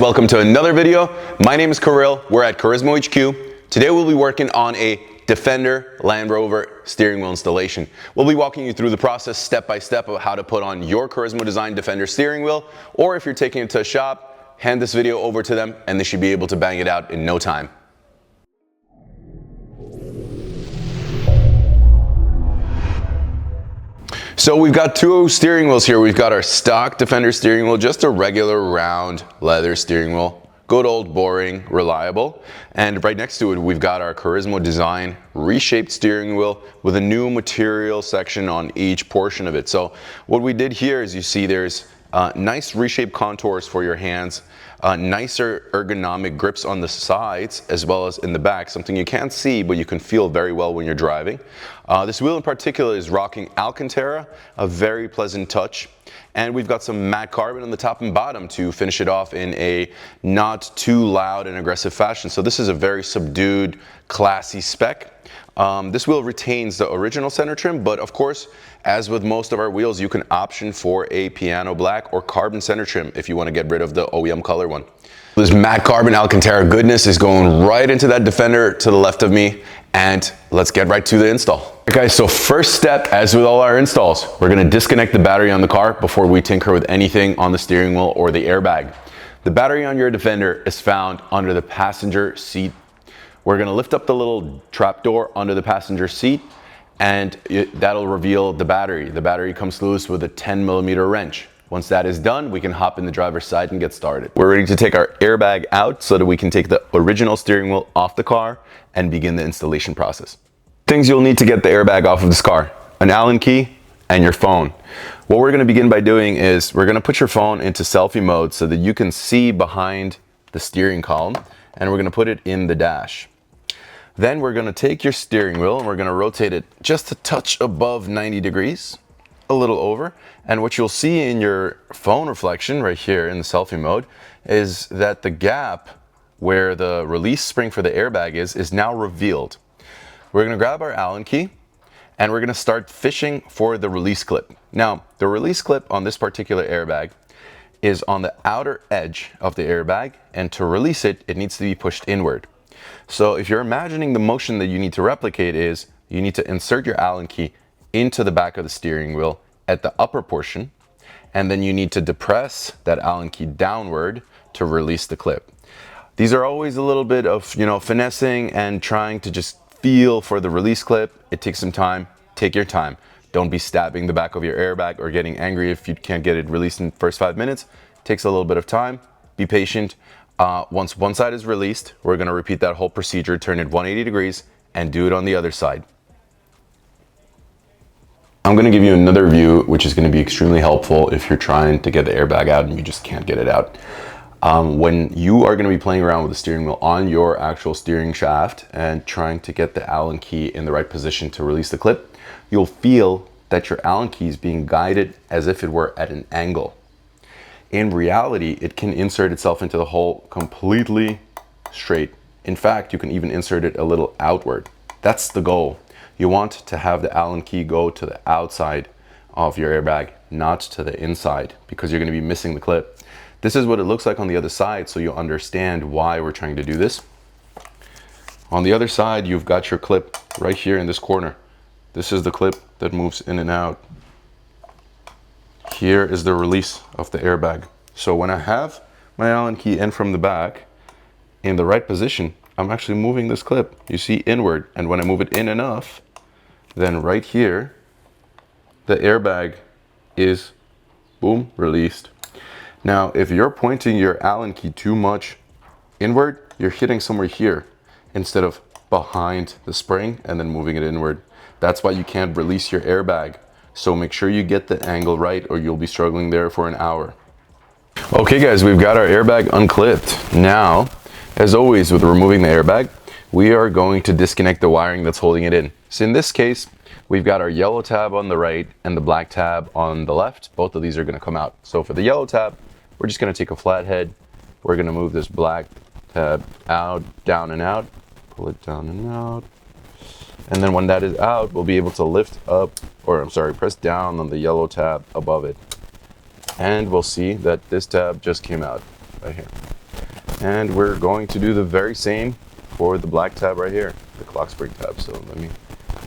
Welcome to another video. My name is Kirill. We're at Carismo HQ. Today we'll be working on a Defender Land Rover steering wheel installation. We'll be walking you through the process step by step of how to put on your Carismo designed Defender steering wheel, or if you're taking it to a shop, hand this video over to them and they should be able to bang it out in no time. So we've got two steering wheels here. We've got our stock Defender steering wheel, just a regular round leather steering wheel. Good old boring, reliable. And right next to it, we've got our Carismo design reshaped steering wheel with a new material section on each portion of it. So what we did here is you see there's nice reshaped contours for your hands, nicer ergonomic grips on the sides as well as in the back, something you can't see but you can feel very well when you're driving. This wheel in particular is rocking Alcantara, a very pleasant touch. And we've got some matte carbon on the top and bottom to finish it off in a not too loud and aggressive fashion. So this is a very subdued, classy spec. This wheel retains the original center trim, but of course, as with most of our wheels, you can option for a piano black or carbon center trim if you want to get rid of the OEM color one. This matte carbon Alcantara goodness is going right into that Defender to the left of me, and let's get right to the install. Okay, guys, so first step, as with all our installs, we're going to disconnect the battery on the car before we tinker with anything on the steering wheel or the airbag. The battery on your Defender is found under the passenger seat. We're going to lift up the little trap door under the passenger seat, and that'll reveal the battery. The battery comes loose with a 10mm wrench. Once that is done, we can hop in the driver's side and get started. We're ready to take our airbag out so that we can take the original steering wheel off the car and begin the installation process. Things you'll need to get the airbag off of this car: an Allen key and your phone. What we're going to begin by doing is we're going to put your phone into selfie mode so that you can see behind the steering column, and we're going to put it in the dash. Then we're going to take your steering wheel and we're going to rotate it just a touch above 90 degrees, a little over. And what you'll see in your phone reflection right here in the selfie mode is that the gap where the release spring for the airbag is now revealed. We're going to grab our Allen key and we're going to start fishing for the release clip. Now, the release clip on this particular airbag is on the outer edge of the airbag, and to release it, it needs to be pushed inward. So if you're imagining the motion that you need to replicate is, you need to insert your Allen key into the back of the steering wheel at the upper portion, and then you need to depress that Allen key downward to release the clip. These are always a little bit of, finessing and trying to just feel for the release clip. It takes some time. Take your time. Don't be stabbing the back of your airbag or getting angry if you can't get it released in the first 5 minutes. It takes a little bit of time. Be patient. Once one side is released, we're going to repeat that whole procedure, turn it 180 degrees, and do it on the other side. I'm going to give you another view, which is going to be extremely helpful if you're trying to get the airbag out and you just can't get it out. When you are going to be playing around with the steering wheel on your actual steering shaft and trying to get the Allen key in the right position to release the clip, you'll feel that your Allen key is being guided as if it were at an angle. In reality, it can insert itself into the hole completely straight. In fact, you can even insert it a little outward. That's the goal. You want to have the Allen key go to the outside of your airbag, not to the inside, because you're going to be missing the clip. This is what it looks like on the other side, so you'll understand why we're trying to do this. On the other side, you've got your clip right here in this corner. This is the clip that moves in and out. Here is the release of the airbag. So when I have my Allen key in from the back in the right position, I'm actually moving this clip, you see, inward. And when I move it in enough, then right here, the airbag is, boom, released. Now, if you're pointing your Allen key too much inward, you're hitting somewhere here instead of behind the spring and then moving it inward. That's why you can't release your airbag. So make sure you get the angle right or you'll be struggling there for an hour. Okay guys, we've got our airbag unclipped. Now, as always with removing the airbag, we are going to disconnect the wiring that's holding it in. So in this case, we've got our yellow tab on the right and the black tab on the left. Both of these are going to come out. So for the yellow tab, we're just going to take a flathead. We're going to move this black tab out, down and out, pull it down and out. And then when that is out, we'll be able to lift up, press down on the yellow tab above it. And we'll see that this tab just came out right here. And we're going to do the very same for the black tab right here, the clock spring tab. So let me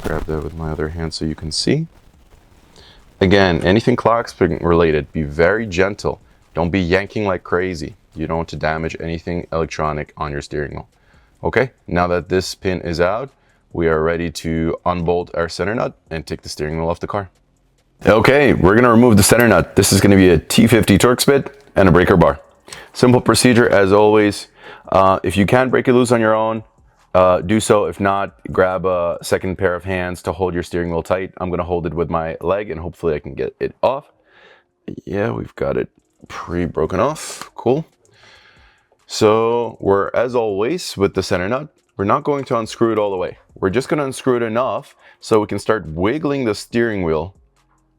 grab that with my other hand so you can see. Again, anything clock spring related, be very gentle. Don't be yanking like crazy. You don't want to damage anything electronic on your steering wheel. Okay, now that this pin is out, we are ready to unbolt our center nut and take the steering wheel off the car. Okay, we're gonna remove the center nut. This is gonna be a T50 Torx bit and a breaker bar. Simple procedure as always. If you can break it loose on your own, do so. If not, grab a second pair of hands to hold your steering wheel tight. I'm gonna hold it with my leg and hopefully I can get it off. Yeah, we've got it pre-broken off, cool. So we're, as always, with the center nut, we're not going to unscrew it all the way. We're just gonna unscrew it enough so we can start wiggling the steering wheel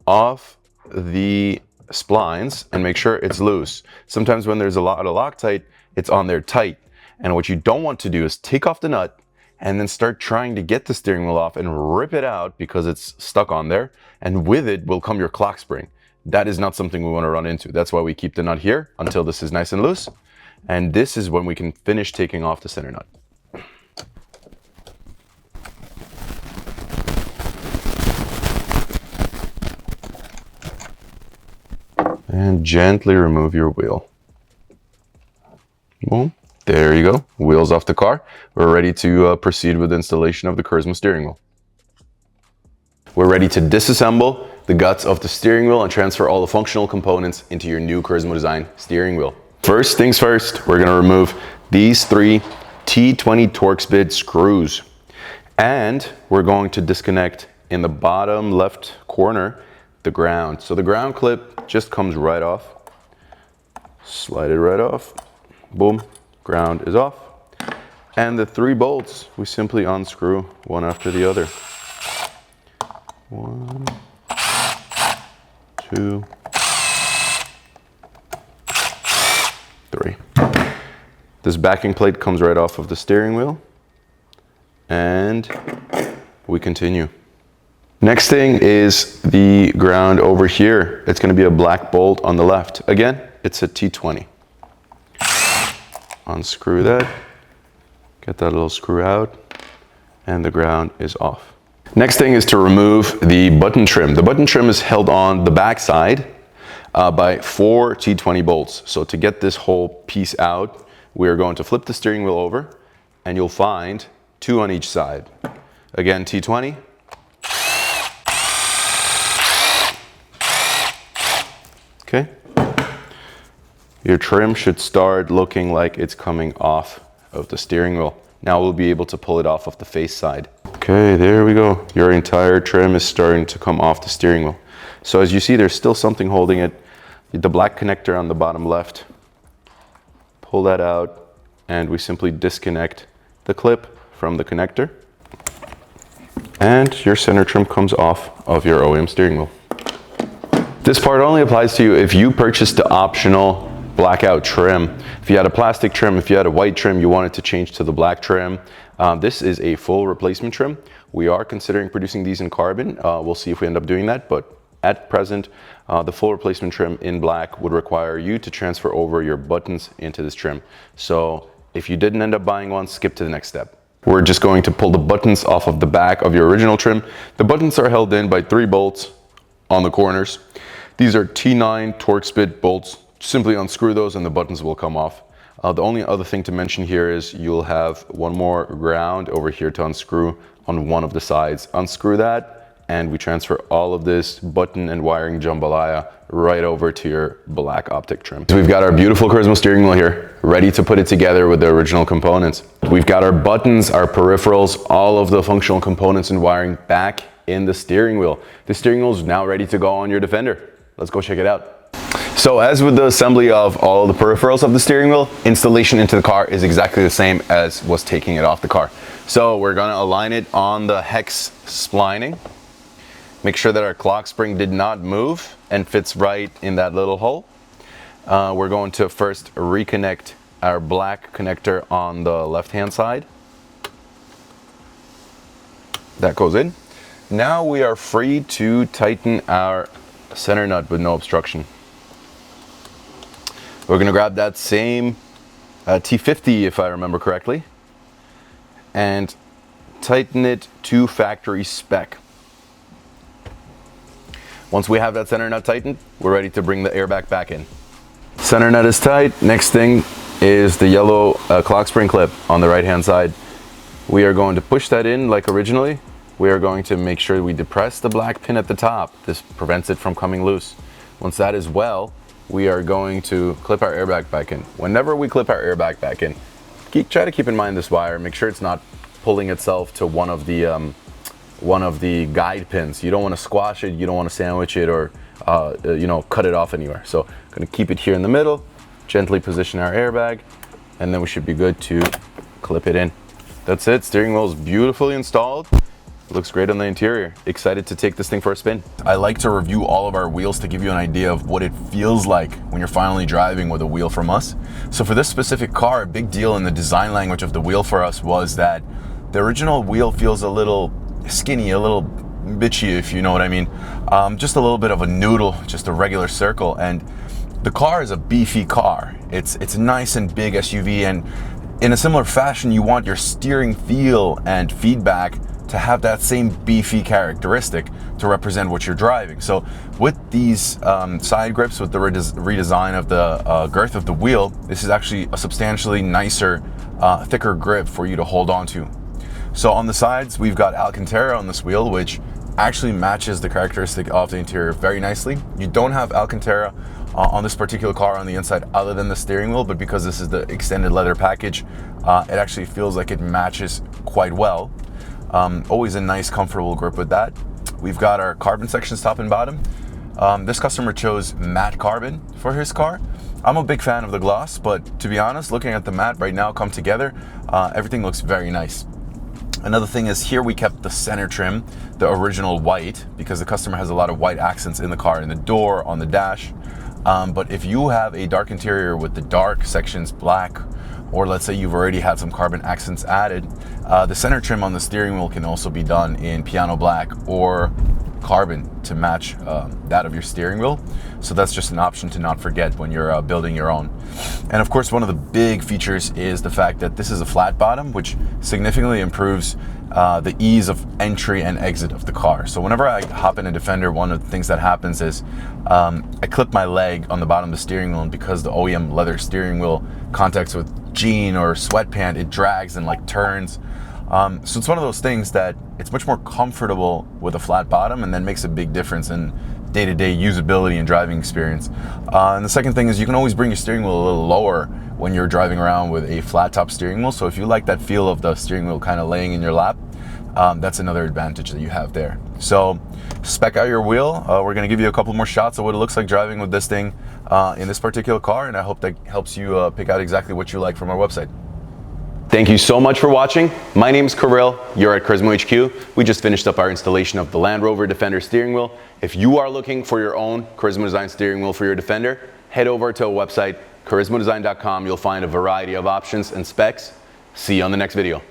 off the splines and make sure it's loose. Sometimes when there's a lot of Loctite, it's on there tight. And what you don't want to do is take off the nut and then start trying to get the steering wheel off and rip it out because it's stuck on there. And with it will come your clock spring. That is not something we want to run into. That's why we keep the nut here until this is nice and loose. And this is when we can finish taking off the center nut. And gently remove your wheel. Boom. There you go. Wheels off the car. We're ready to proceed with installation of the Carismo steering wheel. We're ready to disassemble the guts of the steering wheel and transfer all the functional components into your new Carismo design steering wheel. First things first, we're going to remove these 3 T20 Torx bit screws. And we're going to disconnect in the bottom left corner the ground. So the ground clip just comes right off. Slide it right off. Boom, ground is off. And the 3 bolts, we simply unscrew one after the other. 1, 2, 3. This backing plate comes right off of the steering wheel. And we continue. Next thing is the ground over here. It's going to be a black bolt on the left. Again, it's a T20. Unscrew that, get that little screw out, and the ground is off. Next thing is to remove the button trim. The button trim is held on the back side by 4 T20 bolts. So to get this whole piece out, we are going to flip the steering wheel over, and you'll find 2 on each side. Again, T20. Okay. Your trim should start looking like it's coming off of the steering wheel. Now we'll be able to pull it off of the face side. Okay, there we go. Your entire trim is starting to come off the steering wheel. So as you see, there's still something holding it. The black connector on the bottom left. Pull that out, and we simply disconnect the clip from the connector. And your center trim comes off of your OEM steering wheel. This part only applies to you if you purchased the optional blackout trim. If you had a plastic trim, if you had a white trim, you wanted to change to the black trim. This is a full replacement trim. We are considering producing these in carbon. We'll see if we end up doing that, but at present, the full replacement trim in black would require you to transfer over your buttons into this trim. So if you didn't end up buying one, skip to the next step. We're just going to pull the buttons off of the back of your original trim. The buttons are held in by 3 bolts on the corners. These are T9 Torx bit bolts. Simply unscrew those and the buttons will come off. The only other thing to mention here is you'll have one more ground over here to unscrew on one of the sides. Unscrew that and we transfer all of this button and wiring jambalaya right over to your black optic trim. So we've got our beautiful Carismo steering wheel here, ready to put it together with the original components. We've got our buttons, our peripherals, all of the functional components and wiring back in the steering wheel. The steering wheel is now ready to go on your Defender. Let's go check it out. So as with the assembly of all the peripherals of the steering wheel, installation into the car is exactly the same as was taking it off the car. So we're gonna align it on the hex splining. Make sure that our clock spring did not move and fits right in that little hole. We're going to first reconnect our black connector on the left-hand side. That goes in. Now we are free to tighten our center nut with no obstruction. We're gonna grab that same T50 if I remember correctly, and tighten it to factory spec. Once we have that center nut tightened, we're ready to bring the airbag back in. Center nut is tight. Next thing is the yellow clock spring clip on the right hand side. We are going to push that in like originally. We are going to make sure we depress the black pin at the top. This prevents it from coming loose. Once that is well, we are going to clip our airbag back in. Whenever we clip our airbag back in, try to keep in mind this wire. Make sure it's not pulling itself to one of the guide pins. You don't want to squash it, you don't want to sandwich it, or you know, cut it off anywhere. So I'm going to keep it here in the middle, gently position our airbag, and then we should be good to clip it in. That's it. Steering wheel is beautifully installed. It looks great on the interior. Excited to take this thing for a spin. I like to review all of our wheels to give you an idea of what it feels like when you're finally driving with a wheel from us. So for this specific car, a big deal in the design language of the wheel for us was that the original wheel feels a little skinny, a little bitchy, if you know what I mean. Just a little bit of a noodle, just a regular circle. And the car is a beefy car. It's a nice and big SUV, and in a similar fashion, you want your steering feel and feedback to have that same beefy characteristic to represent what you're driving. So with these side grips, with the redesign of the girth of the wheel, this is actually a substantially nicer, thicker grip for you to hold on to. So on the sides, we've got Alcantara on this wheel, which actually matches the characteristic of the interior very nicely. You don't have Alcantara on this particular car on the inside other than the steering wheel, but because this is the extended leather package, it actually feels like it matches quite well. Always a nice, comfortable grip with that. We've got our carbon sections top and bottom. This customer chose matte carbon for his car. I'm a big fan of the gloss, but to be honest, looking at the matte right now come together, everything looks very nice. Another thing is here we kept the center trim, the original white, because the customer has a lot of white accents in the car, in the door, on the dash. But if you have a dark interior with the dark sections black, or let's say you've already had some carbon accents added, the center trim on the steering wheel can also be done in piano black or carbon to match that of your steering wheel. So that's just an option to not forget when you're building your own. And of course, one of the big features is the fact that this is a flat bottom, which significantly improves the ease of entry and exit of the car. So whenever I hop in a Defender, one of the things that happens is I clip my leg on the bottom of the steering wheel, and because the OEM leather steering wheel contacts with jean or sweatpant, it drags and like turns. So it's one of those things that it's much more comfortable with a flat bottom, and then makes a big difference in day-to-day usability and driving experience. And the second thing is you can always bring your steering wheel a little lower when you're driving around with a flat top steering wheel. So if you like that feel of the steering wheel kind of laying in your lap, that's another advantage that you have there. So spec out your wheel. We're going to give you a couple more shots of what it looks like driving with this thing in this particular car, and I hope that helps you pick out exactly what you like from our website. Thank you so much for watching. My name is Kirill. You're at Carismo HQ. We just finished up our installation of the Land Rover Defender steering wheel. If you are looking for your own Carismo Design steering wheel for your Defender, head over to our website, carismodesign.com. You'll find a variety of options and specs. See you on the next video.